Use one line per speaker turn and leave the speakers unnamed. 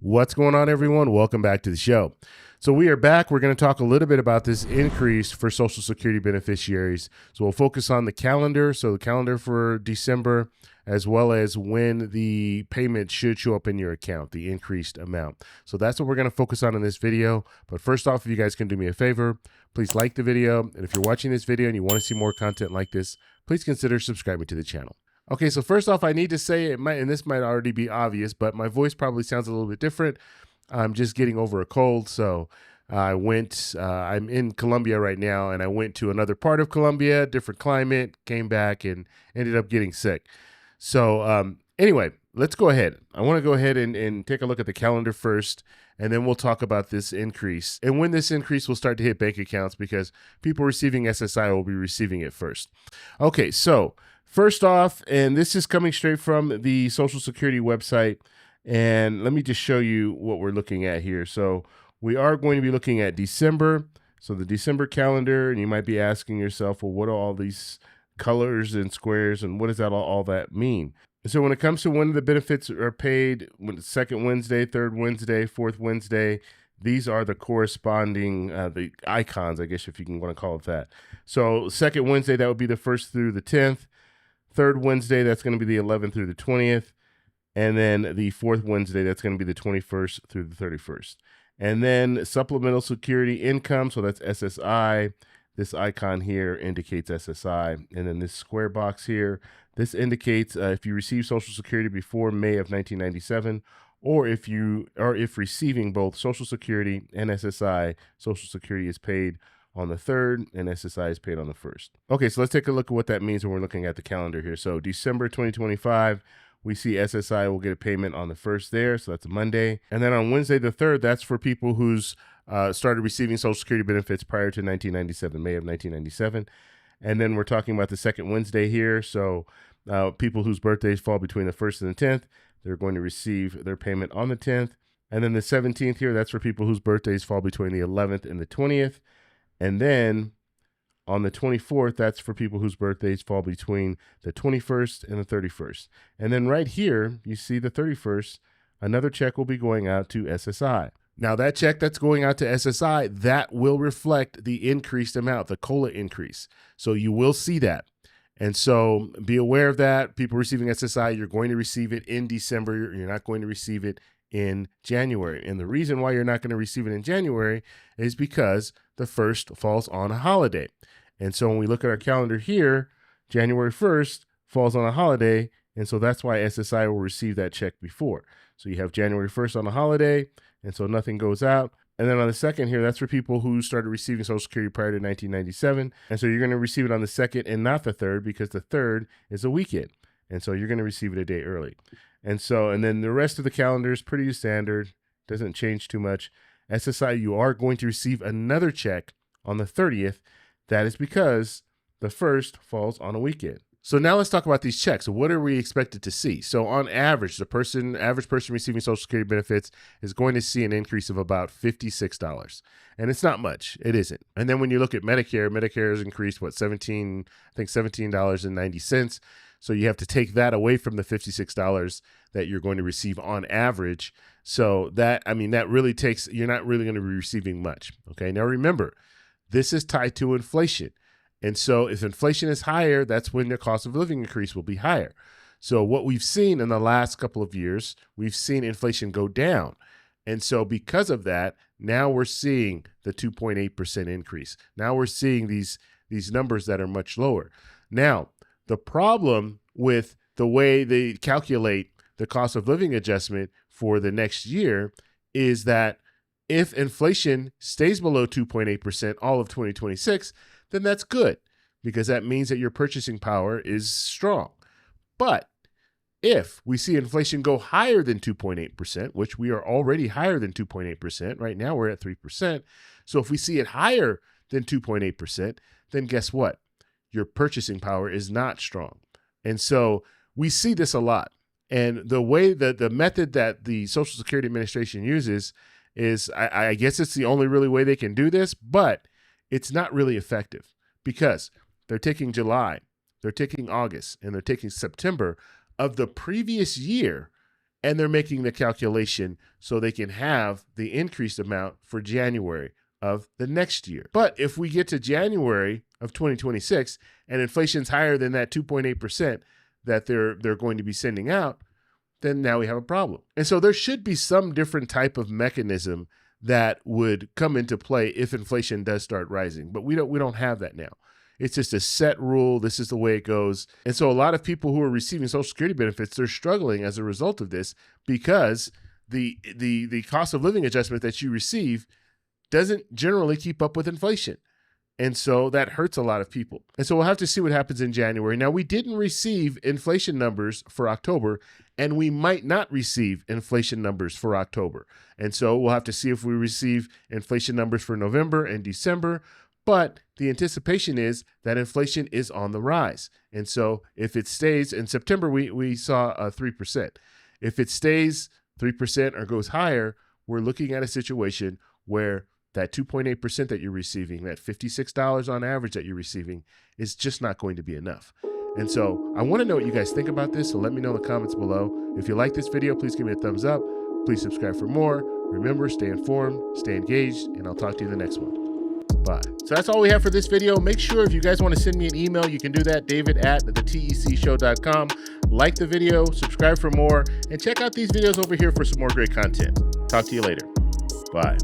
What's going on, everyone? Welcome back to the show. So we are back. We're going to talk a little bit about this increase for Social Security beneficiaries. So we'll focus on the calendar. So the calendar for December, as well as when the payment should show up in your account, the increased amount. So that's what we're going to focus on in this video. But first off, if you guys can do me a favor, please like the video. And if you're watching this video and you want to see more content like this, please consider subscribing to the channel. Okay, so first off, I need to say it might, and this might already be obvious, but my voice probably sounds a little bit different. I'm just getting over a cold, so I'm in Colombia right now, and I went to another part of Colombia, different climate, came back, and ended up getting sick. So anyway, let's go ahead. I want to go ahead and take a look at the calendar first, and then we'll talk about this increase and when this increase will start to hit bank accounts, because people receiving SSI will be receiving it first. Okay, so first off, and this is coming straight from the Social Security website, and let me just show you what we're looking at here. So we are going to be looking at December, so the December calendar, and you might be asking yourself, well, what do all these colors and squares, and what does that all that mean? So when it comes to when the benefits are paid, when it's second Wednesday, third Wednesday, fourth Wednesday, these are the corresponding the icons, I guess, if you can want to call it that. So second Wednesday, that would be the 1st through the 10th. Third Wednesday, that's going to be the 11th through the 20th. And then the fourth Wednesday, that's going to be the 21st through the 31st. And then supplemental security income, so that's SSI. This icon here indicates SSI. And then this square box here, this indicates if you receive Social Security before May of 1997, or if receiving both Social Security and SSI, Social Security is paid on the 3rd and SSI is paid on the 1st. Okay, so let's take a look at what that means when we're looking at the calendar here. So December 2025, we see SSI will get a payment on the 1st there, so that's a Monday. And then on Wednesday the 3rd, that's for people who's started receiving Social Security benefits prior to 1997, May of 1997. And then we're talking about the second Wednesday here. So people whose birthdays fall between the 1st and the 10th, they're going to receive their payment on the 10th. And then the 17th here, that's for people whose birthdays fall between the 11th and the 20th. And then on the 24th, that's for people whose birthdays fall between the 21st and the 31st. And then right here, you see the 31st, another check will be going out to SSI. Now that check that's going out to SSI, that will reflect the increased amount, the COLA increase. So you will see that. And so be aware of that. People receiving SSI, you're going to receive it in December. You're not going to receive it in January. And the reason why you're not going to receive it in January is because the 1st falls on a holiday. And so when we look at our calendar here, January 1st falls on a holiday. And so that's why SSI will receive that check before. So you have January 1st on a holiday, and so nothing goes out. And then on the 2nd here, that's for people who started receiving Social Security prior to 1997. And so you're going to receive it on the 2nd and not the 3rd, because the 3rd is a weekend. And so you're going to receive it a day early. And then the rest of the calendar is pretty standard, doesn't change too much. SSI, you are going to receive another check on the 30th. That is because the 1st falls on a weekend. So now let's talk about these checks. So what are we expected to see? So on average, the average person receiving Social Security benefits is going to see an increase of about $56. And it's not much. It isn't. And then when you look at Medicare, Medicare has increased, $17.90. So you have to take that away from the $56 that you're going to receive on average. So that really takes, you're not really going to be receiving much. Okay. Now remember, this is tied to inflation. And so if inflation is higher, that's when the cost of living increase will be higher. So what we've seen in the last couple of years, we've seen inflation go down. And so because of that, now we're seeing the 2.8% increase. Now we're seeing these numbers that are much lower. Now, the problem with the way they calculate the cost of living adjustment for the next year is that if inflation stays below 2.8% all of 2026, then that's good, because that means that your purchasing power is strong. But if we see inflation go higher than 2.8%, which we are already higher than 2.8%, right now we're at 3%. So if we see it higher than 2.8%, then guess what? Your purchasing power is not strong. And so we see this a lot. And the way that the method that the Social Security Administration uses is, I guess it's the only really way they can do this, but it's not really effective, because they're taking July, they're taking August, and they're taking September of the previous year, and they're making the calculation so they can have the increased amount for January of the next year. But if we get to January of 2026 and inflation's higher than that 2.8% that they're going to be sending out, then now we have a problem. And so there should be some different type of mechanism that would come into play if inflation does start rising. But we don't have that now. It's just a set rule. This is the way it goes. And so a lot of people who are receiving Social Security benefits, they're struggling as a result of this because the cost of living adjustment that you receive doesn't generally keep up with inflation. And so that hurts a lot of people. And so we'll have to see what happens in January. Now, we didn't receive inflation numbers for October, and we might not receive inflation numbers for October. And so we'll have to see if we receive inflation numbers for November and December. But the anticipation is that inflation is on the rise. And so if it stays, in September, we saw 3%. If it stays 3% or goes higher, we're looking at a situation where that 2.8% that you're receiving, that $56 on average that you're receiving, is just not going to be enough. And so I want to know what you guys think about this, so let me know in the comments below. If you like this video, please give me a thumbs up. Please subscribe for more. Remember, stay informed, stay engaged, and I'll talk to you in the next one. Bye. So that's all we have for this video. Make sure if you guys want to send me an email, you can do that, david@thetecshow.com. Like the video, subscribe for more, and check out these videos over here for some more great content. Talk to you later. Bye.